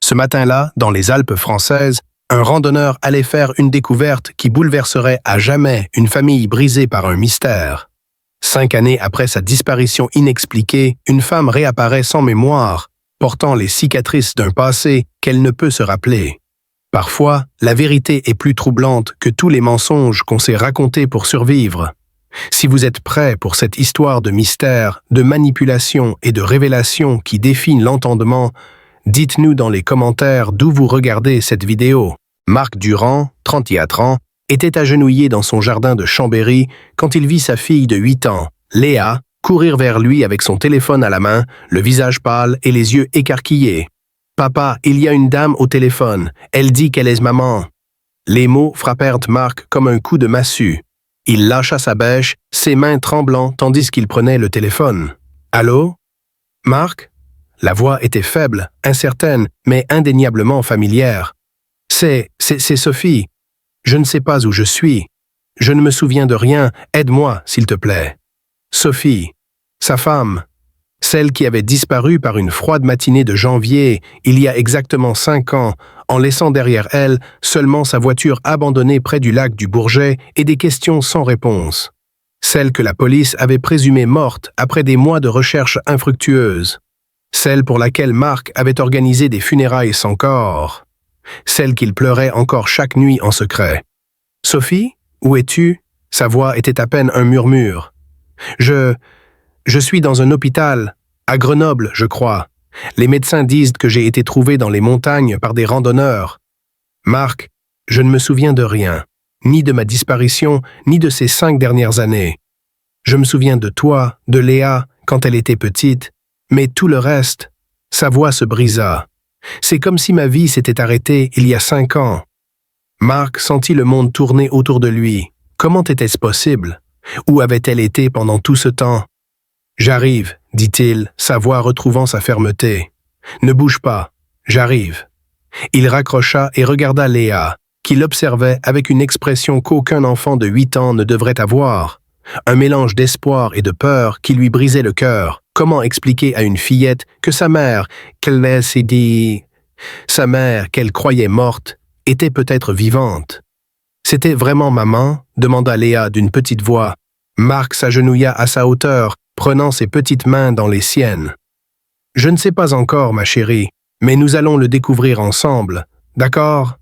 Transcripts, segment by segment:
Ce matin-là, dans les Alpes françaises, un randonneur allait faire une découverte qui bouleverserait à jamais une famille brisée par un mystère. 5 années après sa disparition inexpliquée, une femme réapparaît sans mémoire, portant les cicatrices d'un passé qu'elle ne peut se rappeler. Parfois, la vérité est plus troublante que tous les mensonges qu'on s'est racontés pour survivre. Si vous êtes prêts pour cette histoire de mystère, de manipulation et de révélation qui défie l'entendement, dites-nous dans les commentaires d'où vous regardez cette vidéo. Marc Durand, 34 ans, était agenouillé dans son jardin de Chambéry quand il vit sa fille de 8 ans, Léa, courir vers lui avec son téléphone à la main, le visage pâle et les yeux écarquillés. « Papa, il y a une dame au téléphone. Elle dit qu'elle est maman. » Les mots frappèrent Marc comme un coup de massue. Il lâcha sa bêche, ses mains tremblant tandis qu'il prenait le téléphone. « Allô? Marc ?» La voix était faible, incertaine, mais indéniablement familière. « C'est Sophie. Je ne sais pas où je suis. Je ne me souviens de rien. Aide-moi, s'il te plaît. » Sophie, sa femme, celle qui avait disparu par une froide matinée de janvier, il y a exactement 5 ans, en laissant derrière elle seulement sa voiture abandonnée près du lac du Bourget et des questions sans réponse. Celle que la police avait présumée morte après des mois de recherches infructueuses. Celle pour laquelle Marc avait organisé des funérailles sans corps. Celle qu'il pleurait encore chaque nuit en secret. « Sophie, où es-tu » Sa voix était à peine un murmure. « Je suis dans un hôpital, à Grenoble, je crois. Les médecins disent que j'ai été trouvé dans les montagnes par des randonneurs. Marc, je ne me souviens de rien, ni de ma disparition, ni de ces 5 dernières années. Je me souviens de toi, de Léa, quand elle était petite, mais tout le reste, sa voix se brisa. C'est comme si ma vie s'était arrêtée il y a 5 ans. Marc sentit le monde tourner autour de lui. Comment était-ce possible? Où avait-elle été pendant tout ce temps? « J'arrive, » dit-il, sa voix retrouvant sa fermeté. « Ne bouge pas, j'arrive. » Il raccrocha et regarda Léa, qui l'observait avec une expression qu'aucun enfant de 8 ans ne devrait avoir. Un mélange d'espoir et de peur qui lui brisait le cœur. Comment expliquer à une fillette que sa mère, sa mère, qu'elle croyait morte, était peut-être vivante? « C'était vraiment maman ?» demanda Léa d'une petite voix. Marc s'agenouilla à sa hauteur, prenant ses petites mains dans les siennes. « Je ne sais pas encore, ma chérie, mais nous allons le découvrir ensemble, d'accord ?»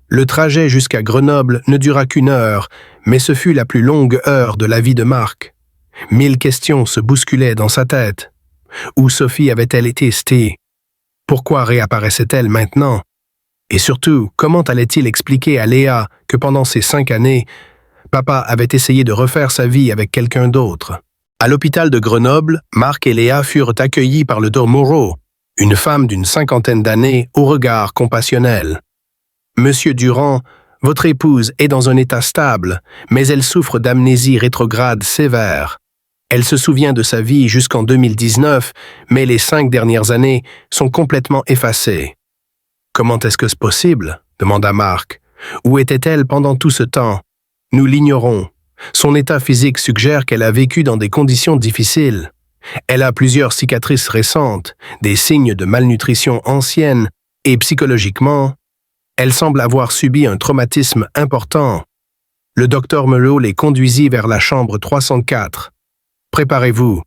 Le trajet jusqu'à Grenoble ne dura qu'1 heure, mais ce fut la plus longue heure de la vie de Marc. 1000 questions se bousculaient dans sa tête. Où Sophie avait-elle été? Pourquoi réapparaissait-elle maintenant? Et surtout, comment allait-il expliquer à Léa que pendant ces 5 années, papa avait essayé de refaire sa vie avec quelqu'un d'autre? À l'hôpital de Grenoble, Marc et Léa furent accueillis par le Dr Moreau, une femme d'une 50aine d'années au regard compassionnel. « Monsieur Durand, votre épouse est dans un état stable, mais elle souffre d'amnésie rétrograde sévère. Elle se souvient de sa vie jusqu'en 2019, mais les 5 dernières années sont complètement effacées. »« Comment est-ce que c'est possible ?» demanda Marc. « Où était-elle pendant tout ce temps? Nous l'ignorons. Son état physique suggère qu'elle a vécu dans des conditions difficiles. Elle a plusieurs cicatrices récentes, des signes de malnutrition ancienne, et psychologiquement, elle semble avoir subi un traumatisme important. » Le docteur Moreau les conduisit vers la chambre 304. « Préparez-vous,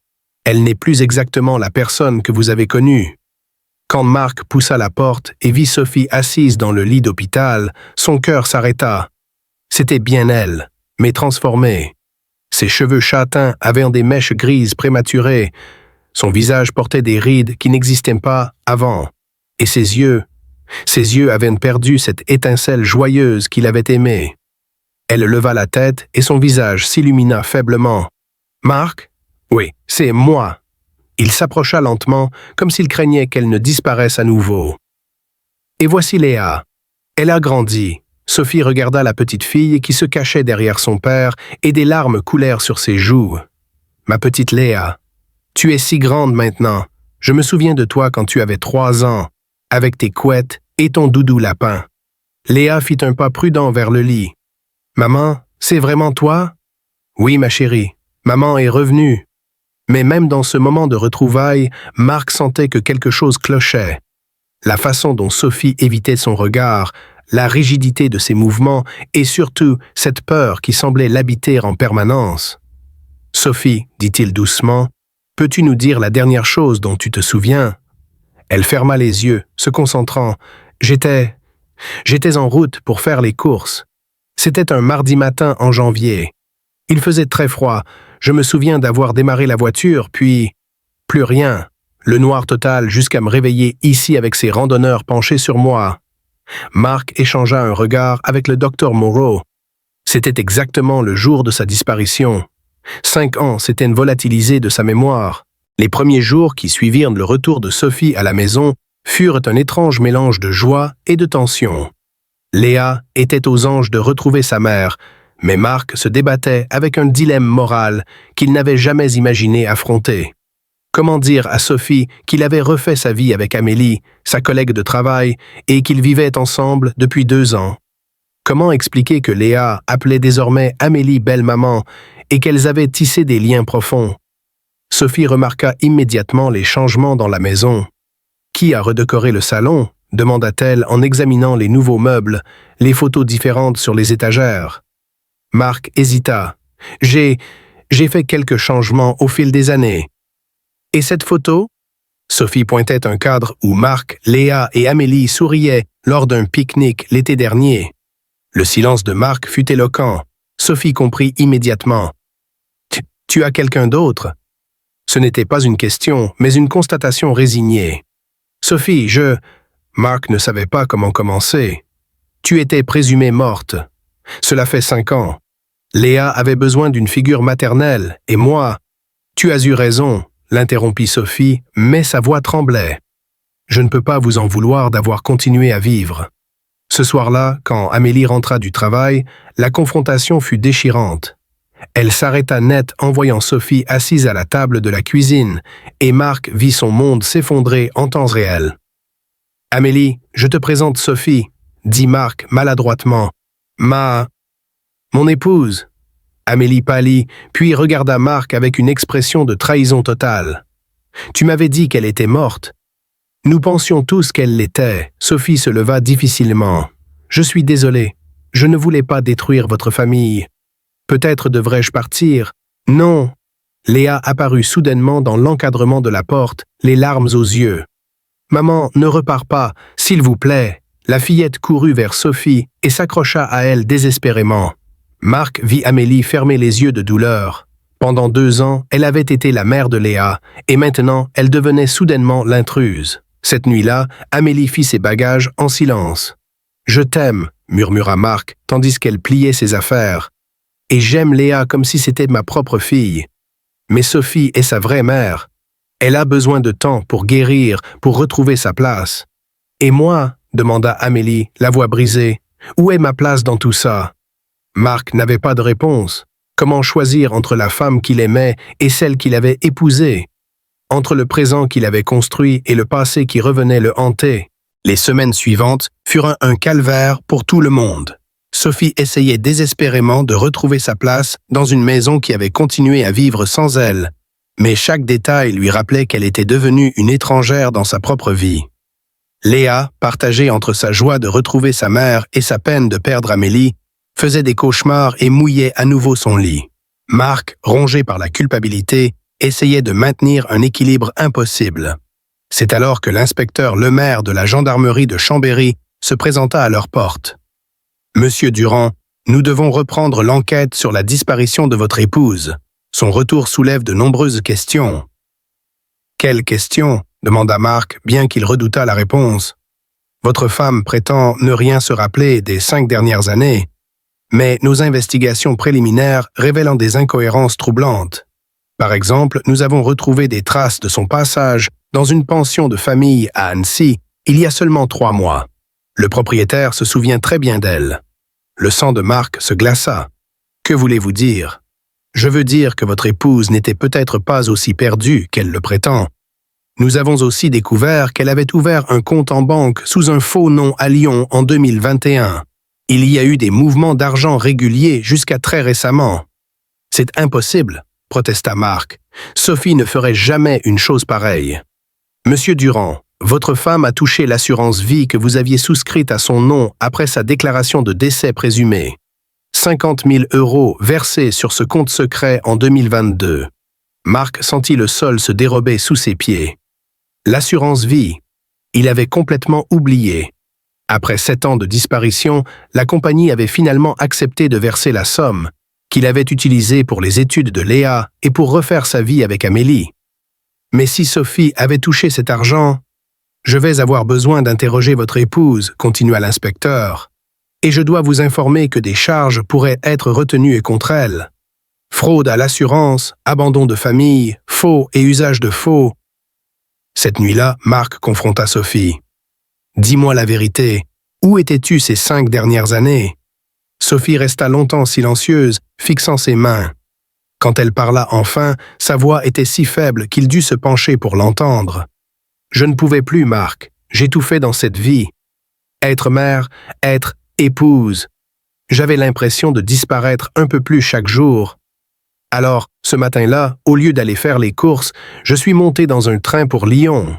elle n'est plus exactement la personne que vous avez connue. » Quand Marc poussa la porte et vit Sophie assise dans le lit d'hôpital, son cœur s'arrêta. C'était bien elle, mais transformée. Ses cheveux châtains avaient des mèches grises prématurées. Son visage portait des rides qui n'existaient pas avant. Et ses yeux avaient perdu cette étincelle joyeuse qu'il avait aimée. Elle leva la tête et son visage s'illumina faiblement. « Marc? Oui, c'est moi. » Il s'approcha lentement, comme s'il craignait qu'elle ne disparaisse à nouveau. Et voici Léa. Elle a grandi. Sophie regarda la petite fille qui se cachait derrière son père et des larmes coulèrent sur ses joues. « Ma petite Léa, tu es si grande maintenant. Je me souviens de toi quand tu avais 3 ans, avec tes couettes et ton doudou lapin. » Léa fit un pas prudent vers le lit. « Maman, c'est vraiment toi? »« Oui, ma chérie. Maman est revenue. » Mais même dans ce moment de retrouvailles, Marc sentait que quelque chose clochait. La façon dont Sophie évitait son regard, la rigidité de ses mouvements et surtout cette peur qui semblait l'habiter en permanence. « Sophie, dit-il doucement, peux-tu nous dire la dernière chose dont tu te souviens ?» Elle ferma les yeux, se concentrant. « J'étais en route pour faire les courses. C'était un mardi matin en janvier. Il faisait très froid. Je me souviens d'avoir démarré la voiture, puis... plus rien. Le noir total jusqu'à me réveiller ici avec ces randonneurs penchés sur moi. » Mark échangea un regard avec le docteur Moreau. C'était exactement le jour de sa disparition. 5 ans s'étaient volatilisés de sa mémoire. Les premiers jours qui suivirent le retour de Sophie à la maison furent un étrange mélange de joie et de tension. Léa était aux anges de retrouver sa mère, mais Mark se débattait avec un dilemme moral qu'il n'avait jamais imaginé affronter. Comment dire à Sophie qu'il avait refait sa vie avec Amélie, sa collègue de travail, et qu'ils vivaient ensemble depuis 2 ans? Comment expliquer que Léa appelait désormais Amélie belle-maman et qu'elles avaient tissé des liens profonds? Sophie remarqua immédiatement les changements dans la maison. « Qui a redécoré le salon ?» demanda-t-elle en examinant les nouveaux meubles, les photos différentes sur les étagères. Mark hésita. « J'ai fait quelques changements au fil des années. » « Et cette photo ?» Sophie pointait un cadre où Mark, Léa et Amélie souriaient lors d'un pique-nique l'été dernier. Le silence de Mark fut éloquent. Sophie comprit immédiatement. « Tu as quelqu'un d'autre ?» Ce n'était pas une question, mais une constatation résignée. « Sophie, Mark ne savait pas comment commencer. « Tu étais présumée morte. Cela fait 5 ans. Léa avait besoin d'une figure maternelle, et moi... »« Tu as eu raison. » l'interrompit Sophie, mais sa voix tremblait. « Je ne peux pas vous en vouloir d'avoir continué à vivre. » Ce soir-là, quand Amélie rentra du travail, la confrontation fut déchirante. Elle s'arrêta net en voyant Sophie assise à la table de la cuisine, et Mark vit son monde s'effondrer en temps réel. « Amélie, je te présente Sophie, » dit Mark maladroitement. « Mon épouse. » Amélie pâlit, puis regarda Mark avec une expression de trahison totale. « Tu m'avais dit qu'elle était morte. » Nous pensions tous qu'elle l'était. Sophie se leva difficilement. « Je suis désolée. Je ne voulais pas détruire votre famille. Peut-être devrais-je partir. »« Non. » Léa apparut soudainement dans l'encadrement de la porte, les larmes aux yeux. « Maman, ne repars pas, s'il vous plaît. » La fillette courut vers Sophie et s'accrocha à elle désespérément. Mark vit Amélie fermer les yeux de douleur. Pendant 2 ans, elle avait été la mère de Léa, et maintenant, elle devenait soudainement l'intruse. Cette nuit-là, Amélie fit ses bagages en silence. « Je t'aime, » murmura Mark, tandis qu'elle pliait ses affaires. « Et j'aime Léa comme si c'était ma propre fille. Mais Sophie est sa vraie mère. Elle a besoin de temps pour guérir, pour retrouver sa place. Et moi, demanda Amélie, la voix brisée, où est ma place dans tout ça? Mark n'avait pas de réponse. Comment choisir entre la femme qu'il aimait et celle qu'il avait épousée? Entre le présent qu'il avait construit et le passé qui revenait le hanter? Les semaines suivantes furent un calvaire pour tout le monde. Sophie essayait désespérément de retrouver sa place dans une maison qui avait continué à vivre sans elle, mais chaque détail lui rappelait qu'elle était devenue une étrangère dans sa propre vie. Léa, partagée entre sa joie de retrouver sa mère et sa peine de perdre Amélie, faisait des cauchemars et mouillait à nouveau son lit. Mark, rongé par la culpabilité, essayait de maintenir un équilibre impossible. C'est alors que l'inspecteur Lemaire de la gendarmerie de Chambéry se présenta à leur porte. « Monsieur Durand, nous devons reprendre l'enquête sur la disparition de votre épouse. Son retour soulève de nombreuses questions. » « Quelles questions ?» demanda Mark, bien qu'il redoutât la réponse. « Votre femme prétend ne rien se rappeler des 5 dernières années. Mais nos investigations préliminaires révélant des incohérences troublantes. Par exemple, nous avons retrouvé des traces de son passage dans une pension de famille à Annecy il y a seulement 3 mois. Le propriétaire se souvient très bien d'elle. » Le sang de Mark se glaça. « Que voulez-vous dire? Je veux dire que votre épouse n'était peut-être pas aussi perdue qu'elle le prétend. Nous avons aussi découvert qu'elle avait ouvert un compte en banque sous un faux nom à Lyon en 2021. Il y a eu des mouvements d'argent réguliers jusqu'à très récemment. »« C'est impossible, » protesta Mark. « Sophie ne ferait jamais une chose pareille. »« Monsieur Durand, votre femme a touché l'assurance vie que vous aviez souscrite à son nom après sa déclaration de décès présumé. 50 000 € versés sur ce compte secret en 2022. Marc sentit le sol se dérober sous ses pieds. L'assurance vie, il avait complètement oublié. Après 7 ans de disparition, la compagnie avait finalement accepté de verser la somme qu'il avait utilisée pour les études de Léa et pour refaire sa vie avec Amélie. Mais si Sophie avait touché cet argent, « Je vais avoir besoin d'interroger votre épouse », continua l'inspecteur, « et je dois vous informer que des charges pourraient être retenues contre elle. Fraude à l'assurance, abandon de famille, faux et usage de faux. » Cette nuit-là, Marc confronta Sophie. « Dis-moi la vérité, où étais-tu ces 5 dernières années ?» Sophie resta longtemps silencieuse, fixant ses mains. Quand elle parla enfin, sa voix était si faible qu'il dut se pencher pour l'entendre. « Je ne pouvais plus, Marc. J'ai tout fait dans cette vie. Être mère, être épouse. J'avais l'impression de disparaître un peu plus chaque jour. Alors, ce matin-là, au lieu d'aller faire les courses, je suis monté dans un train pour Lyon. »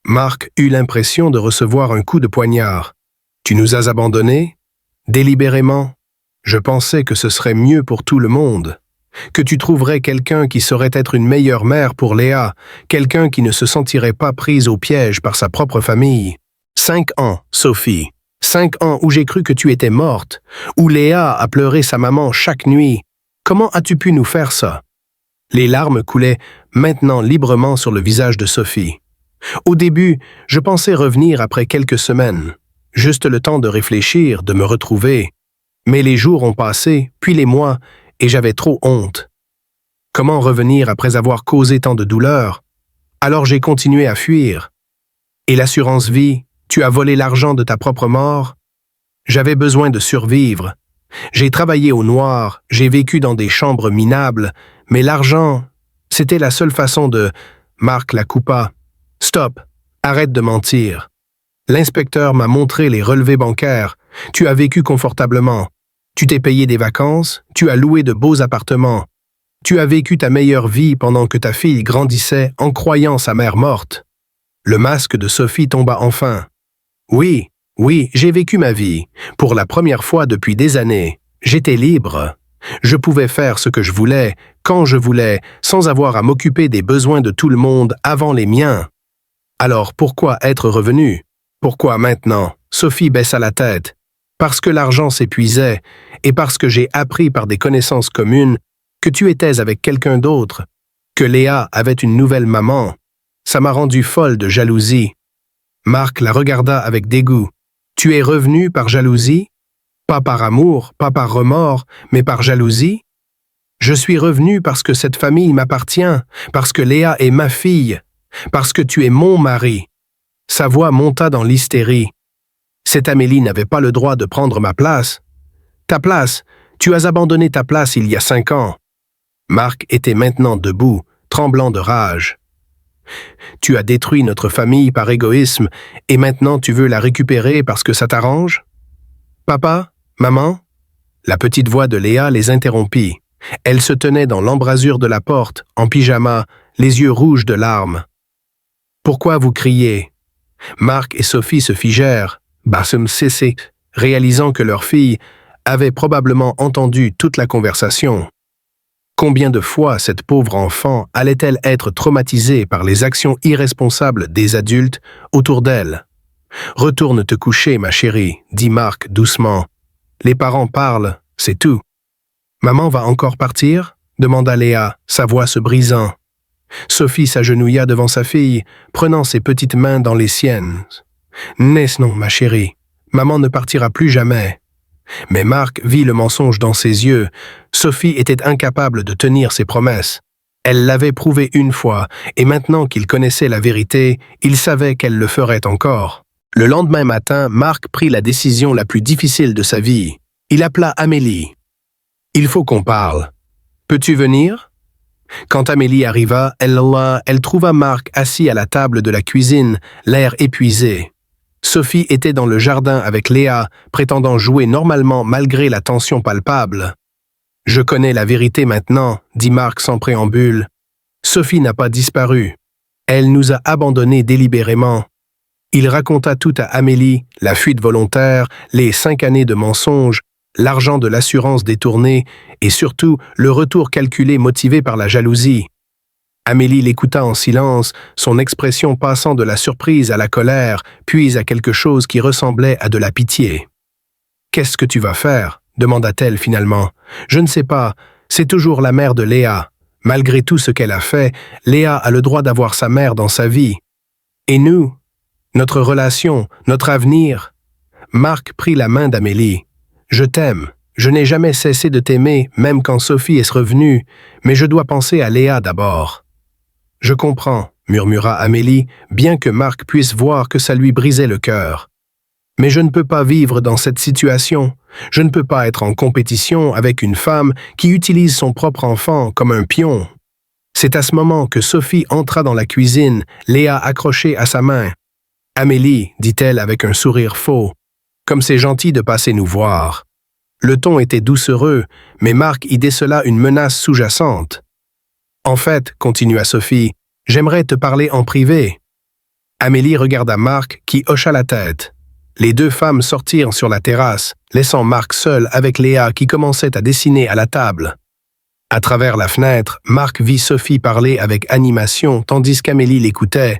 Marc eut l'impression de recevoir un coup de poignard. « Tu nous as abandonnés? Délibérément? Je pensais que ce serait mieux pour tout le monde. Que tu trouverais quelqu'un qui saurait être une meilleure mère pour Léa, quelqu'un qui ne se sentirait pas prise au piège par sa propre famille. 5 ans, Sophie. 5 ans où j'ai cru que tu étais morte, où Léa a pleuré sa maman chaque nuit. Comment as-tu pu nous faire ça? » Les larmes coulaient maintenant librement sur le visage de Sophie. « Au début, je pensais revenir après quelques semaines. Juste le temps de réfléchir, de me retrouver. Mais les jours ont passé, puis les mois, et j'avais trop honte. Comment revenir après avoir causé tant de douleur? Alors j'ai continué à fuir. Et l'assurance vie, tu as volé l'argent de ta propre mort? J'avais besoin de survivre. J'ai travaillé au noir, j'ai vécu dans des chambres minables, mais l'argent, c'était la seule façon de... » Marc la coupa. « Stop, arrête de mentir. L'inspecteur m'a montré les relevés bancaires. Tu as vécu confortablement. Tu t'es payé des vacances, tu as loué de beaux appartements. Tu as vécu ta meilleure vie pendant que ta fille grandissait en croyant sa mère morte. » Le masque de Sophie tomba enfin. « Oui, j'ai vécu ma vie. Pour la première fois depuis des années. J'étais libre. Je pouvais faire ce que je voulais, quand je voulais, sans avoir à m'occuper des besoins de tout le monde avant les miens. Alors pourquoi être revenu? Pourquoi maintenant? » Sophie baissa la tête. « Parce que l'argent s'épuisait, et parce que j'ai appris par des connaissances communes que tu étais avec quelqu'un d'autre, que Léa avait une nouvelle maman. Ça m'a rendue folle de jalousie. » Marc la regarda avec dégoût. « Tu es revenu par jalousie? Pas par amour, pas par remords, mais par jalousie? Je suis revenu parce que cette famille m'appartient, parce que Léa est ma fille, parce que tu es mon mari. » Sa voix monta dans l'hystérie. « Cette Amélie n'avait pas le droit de prendre ma place. Ta place, tu as abandonné ta place il y a 5 ans. » Marc était maintenant debout, tremblant de rage. « Tu as détruit notre famille par égoïsme et maintenant tu veux la récupérer parce que ça t'arrange? Papa? Maman? » La petite voix de Léa les interrompit. Elle se tenait dans l'embrasure de la porte, en pyjama, les yeux rouges de larmes. « Pourquoi vous criez? » Marc et Sophie se figèrent, Bassem cessé, réalisant que leur fille avait probablement entendu toute la conversation. Combien de fois cette pauvre enfant allait-elle être traumatisée par les actions irresponsables des adultes autour d'elle? « Retourne te coucher, ma chérie, » dit Marc doucement. « Les parents parlent, c'est tout. »« Maman va encore partir ?» demanda Léa, sa voix se brisant. Sophie s'agenouilla devant sa fille, prenant ses petites mains dans les siennes. « Non, ma chérie, maman ne partira plus jamais. » Mais Marc vit le mensonge dans ses yeux. Sophie était incapable de tenir ses promesses. Elle l'avait prouvé une fois, et maintenant qu'il connaissait la vérité, il savait qu'elle le ferait encore. Le lendemain matin, Marc prit la décision la plus difficile de sa vie. Il appela Amélie. « Il faut qu'on parle. Peux-tu venir ?» Quand Amélie arriva, elle trouva Marc assis à la table de la cuisine, l'air épuisé. Sophie était dans le jardin avec Léa, prétendant jouer normalement malgré la tension palpable. « Je connais la vérité maintenant, » dit Marc sans préambule. « Sophie n'a pas disparu. Elle nous a abandonnés délibérément. Il raconta tout à Amélie, la fuite volontaire, les 5 années de mensonges, l'argent de l'assurance détourné et surtout le retour calculé motivé par la jalousie. Amélie l'écouta en silence, son expression passant de la surprise à la colère, puis à quelque chose qui ressemblait à de la pitié. « Qu'est-ce que tu vas faire ?» demanda-t-elle finalement. « Je ne sais pas, c'est toujours la mère de Léa. Malgré tout ce qu'elle a fait, Léa a le droit d'avoir sa mère dans sa vie. Et nous, notre relation, notre avenir ?» Marc prit la main d'Amélie. « Je t'aime. Je n'ai jamais cessé de t'aimer, même quand Sophie est revenue, mais je dois penser à Léa d'abord. » « Je comprends, » murmura Amélie, bien que Marc puisse voir que ça lui brisait le cœur. « Mais je ne peux pas vivre dans cette situation. Je ne peux pas être en compétition avec une femme qui utilise son propre enfant comme un pion. » C'est à ce moment que Sophie entra dans la cuisine, Léa accrochée à sa main. « Amélie, » dit-elle avec un sourire faux, « comme c'est gentil de passer nous voir. » Le ton était doucereux, mais Marc y décela une menace sous-jacente. « En fait, » continua Sophie, « j'aimerais te parler en privé. » Amélie regarda Marc qui hocha la tête. Les deux femmes sortirent sur la terrasse, laissant Marc seul avec Léa qui commençait à dessiner à la table. À travers la fenêtre, Marc vit Sophie parler avec animation tandis qu'Amélie l'écoutait,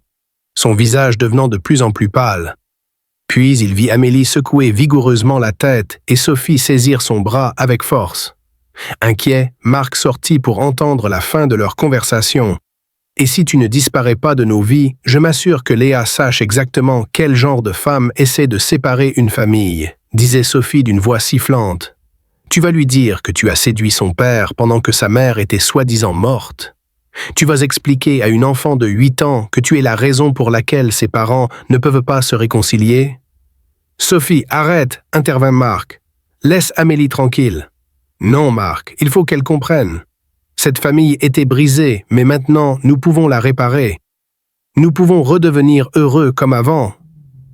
son visage devenant de plus en plus pâle. Puis il vit Amélie secouer vigoureusement la tête et Sophie saisir son bras avec force. Inquiet, Marc sortit pour entendre la fin de leur conversation. « Et si tu ne disparais pas de nos vies, je m'assure que Léa sache exactement quel genre de femme essaie de séparer une famille, » disait Sophie d'une voix sifflante. « Tu vas lui dire que tu as séduit son père pendant que sa mère était soi-disant morte. Tu vas expliquer à une enfant de 8 ans que tu es la raison pour laquelle ses parents ne peuvent pas se réconcilier. »« Sophie, arrête !» intervint Marc. « Laisse Amélie tranquille. » « Non, Marc, il faut qu'elle comprenne. Cette famille était brisée, mais maintenant, nous pouvons la réparer. Nous pouvons redevenir heureux comme avant. »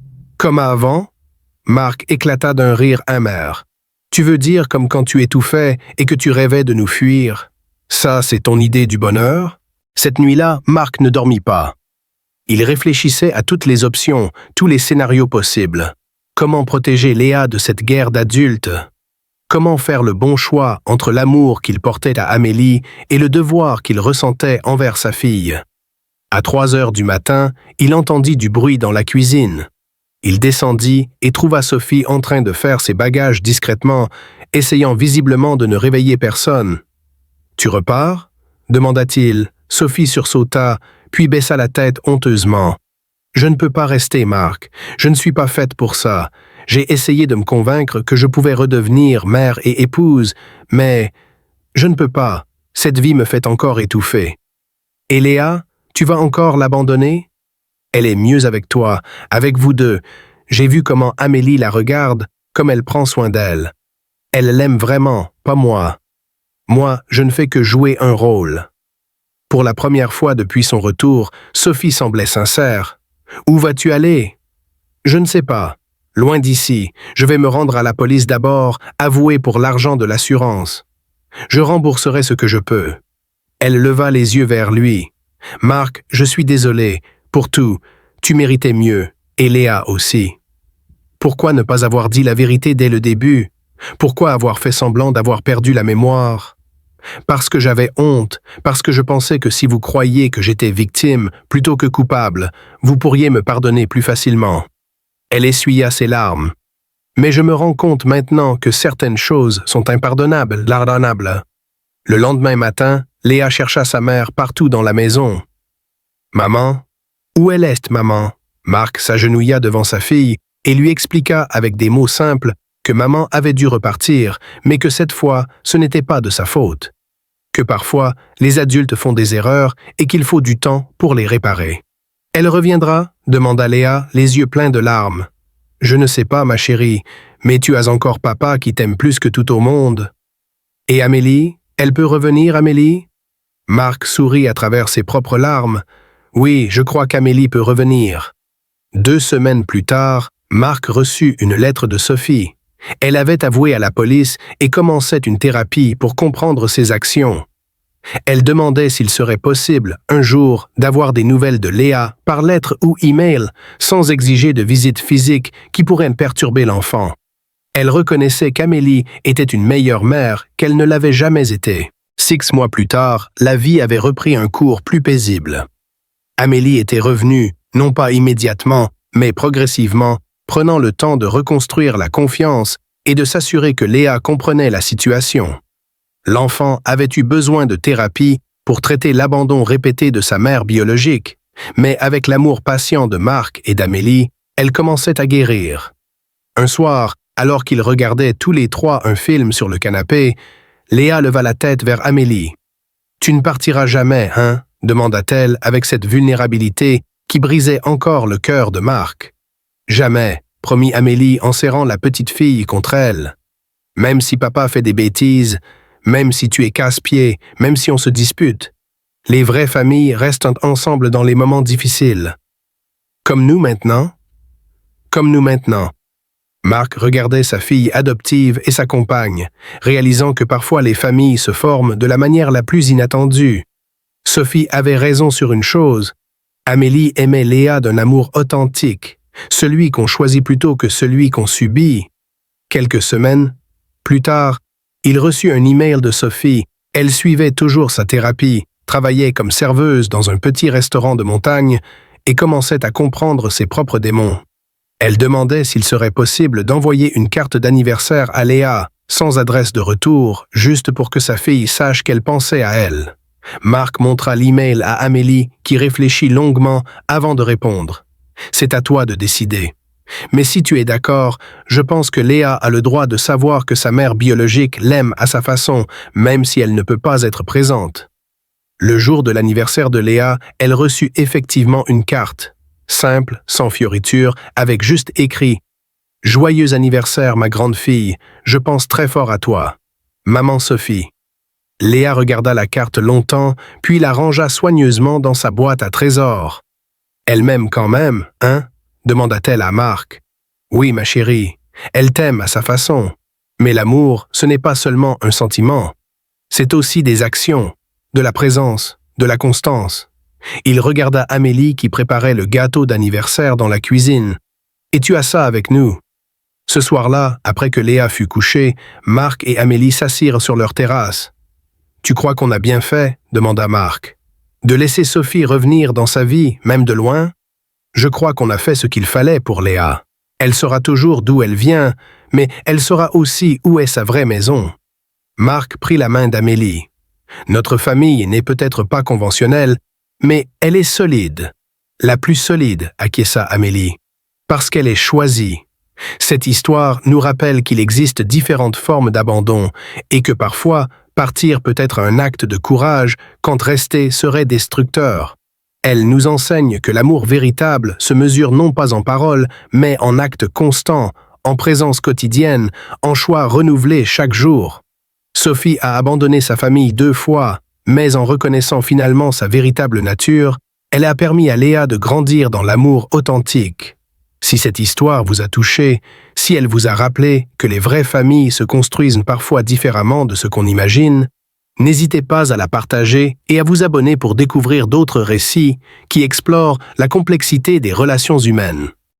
« Comme avant ?» Marc éclata d'un rire amer. « Tu veux dire comme quand tu étouffais et que tu rêvais de nous fuir? Ça, c'est ton idée du bonheur ?» Cette nuit-là, Marc ne dormit pas. Il réfléchissait à toutes les options, tous les scénarios possibles. Comment protéger Léa de cette guerre d'adultes? Comment faire le bon choix entre l'amour qu'il portait à Amélie et le devoir qu'il ressentait envers sa fille? À 3 heures du matin, il entendit du bruit dans la cuisine. Il descendit et trouva Sophie en train de faire ses bagages discrètement, essayant visiblement de ne réveiller personne. « Tu repars ?» demanda-t-il. Sophie sursauta, puis baissa la tête honteusement. « Je ne peux pas rester, Marc. Je ne suis pas faite pour ça. J'ai essayé de me convaincre que je pouvais redevenir mère et épouse, mais je ne peux pas. Cette vie me fait encore étouffer. Et Léa, tu vas encore l'abandonner? Elle est mieux avec toi, avec vous deux. J'ai vu comment Amélie la regarde, comme elle prend soin d'elle. Elle l'aime vraiment, pas moi. Moi, je ne fais que jouer un rôle. » Pour la première fois depuis son retour, Sophie semblait sincère. « Où vas-tu aller? »« Je ne sais pas. Loin d'ici, je vais me rendre à la police d'abord, avouer pour l'argent de l'assurance. Je rembourserai ce que je peux. » Elle leva les yeux vers lui. « Marc, je suis désolé. Pour tout, tu méritais mieux, et Léa aussi. Pourquoi ne pas avoir dit la vérité dès le début? Pourquoi avoir fait semblant d'avoir perdu la mémoire? Parce que j'avais honte, parce que je pensais que si vous croyiez que j'étais victime plutôt que coupable, vous pourriez me pardonner plus facilement. » Elle essuya ses larmes. « Mais je me rends compte maintenant que certaines choses sont impardonnables. » Le lendemain matin, Léa chercha sa mère partout dans la maison. « Maman? Où elle est, maman? » Marc s'agenouilla devant sa fille et lui expliqua avec des mots simples que maman avait dû repartir, mais que cette fois, ce n'était pas de sa faute. Que parfois, les adultes font des erreurs et qu'il faut du temps pour les réparer. « Elle reviendra ?» demanda Léa, les yeux pleins de larmes. « Je ne sais pas, ma chérie, mais tu as encore papa qui t'aime plus que tout au monde. »« Et Amélie? Elle peut revenir, Amélie ?» Marc sourit à travers ses propres larmes. « Oui, je crois qu'Amélie peut revenir. » 2 semaines plus tard, Marc reçut une lettre de Sophie. Elle avait avoué à la police et commençait une thérapie pour comprendre ses actions. Elle demandait s'il serait possible, un jour, d'avoir des nouvelles de Léa par lettre ou email, sans exiger de visite physique qui pourrait perturber l'enfant. Elle reconnaissait qu'Amélie était une meilleure mère qu'elle ne l'avait jamais été. 6 mois plus tard, la vie avait repris un cours plus paisible. Amélie était revenue, non pas immédiatement, mais progressivement, prenant le temps de reconstruire la confiance et de s'assurer que Léa comprenait la situation. L'enfant avait eu besoin de thérapie pour traiter l'abandon répété de sa mère biologique, mais avec l'amour patient de Marc et d'Amélie, elle commençait à guérir. Un soir, alors qu'ils regardaient tous les trois un film sur le canapé, Léa leva la tête vers Amélie. « Tu ne partiras jamais, hein ?» demanda-t-elle avec cette vulnérabilité qui brisait encore le cœur de Marc. « Jamais », promit Amélie en serrant la petite fille contre elle. « Même si papa fait des bêtises, même si tu es casse-pied, même si on se dispute, les vraies familles restent ensemble dans les moments difficiles. Comme nous maintenant. Comme nous maintenant. » Marc regardait sa fille adoptive et sa compagne, réalisant que parfois les familles se forment de la manière la plus inattendue. Sophie avait raison sur une chose. Amélie aimait Léa d'un amour authentique, celui qu'on choisit plutôt que celui qu'on subit. Quelques semaines plus tard, il reçut un email de Sophie. Elle suivait toujours sa thérapie, travaillait comme serveuse dans un petit restaurant de montagne et commençait à comprendre ses propres démons. Elle demandait s'il serait possible d'envoyer une carte d'anniversaire à Léa, sans adresse de retour, juste pour que sa fille sache qu'elle pensait à elle. Marc montra l'email à Amélie, qui réfléchit longuement avant de répondre. « C'est à toi de décider. Mais si tu es d'accord, je pense que Léa a le droit de savoir que sa mère biologique l'aime à sa façon, même si elle ne peut pas être présente. » Le jour de l'anniversaire de Léa, elle reçut effectivement une carte. Simple, sans fioriture, avec juste écrit « Joyeux anniversaire, ma grande fille, je pense très fort à toi. Maman Sophie. » Léa regarda la carte longtemps, puis la rangea soigneusement dans sa boîte à trésors. « Elle m'aime quand même, hein ?» demanda-t-elle à Marc. « Oui, ma chérie, elle t'aime à sa façon. Mais l'amour, ce n'est pas seulement un sentiment. C'est aussi des actions, de la présence, de la constance. » Il regarda Amélie qui préparait le gâteau d'anniversaire dans la cuisine. « Et tu as ça avec nous. » Ce soir-là, après que Léa fut couchée, Marc et Amélie s'assirent sur leur terrasse. « Tu crois qu'on a bien fait ?» demanda Marc. « De laisser Sophie revenir dans sa vie, même de loin ? Je crois qu'on a fait ce qu'il fallait pour Léa. Elle saura toujours d'où elle vient, mais elle saura aussi où est sa vraie maison. » Marc prit la main d'Amélie. « Notre famille n'est peut-être pas conventionnelle, mais elle est solide. La plus solide, acquiesça Amélie. Parce qu'elle est choisie. Cette histoire nous rappelle qu'il existe différentes formes d'abandon et que parfois, partir peut être un acte de courage quand rester serait destructeur. Elle nous enseigne que l'amour véritable se mesure non pas en paroles, mais en actes constants, en présence quotidienne, en choix renouvelés chaque jour. Sophie a abandonné sa famille 2 fois, mais en reconnaissant finalement sa véritable nature, elle a permis à Léa de grandir dans l'amour authentique. Si cette histoire vous a touché, si elle vous a rappelé que les vraies familles se construisent parfois différemment de ce qu'on imagine, n'hésitez pas à la partager et à vous abonner pour découvrir d'autres récits qui explorent la complexité des relations humaines.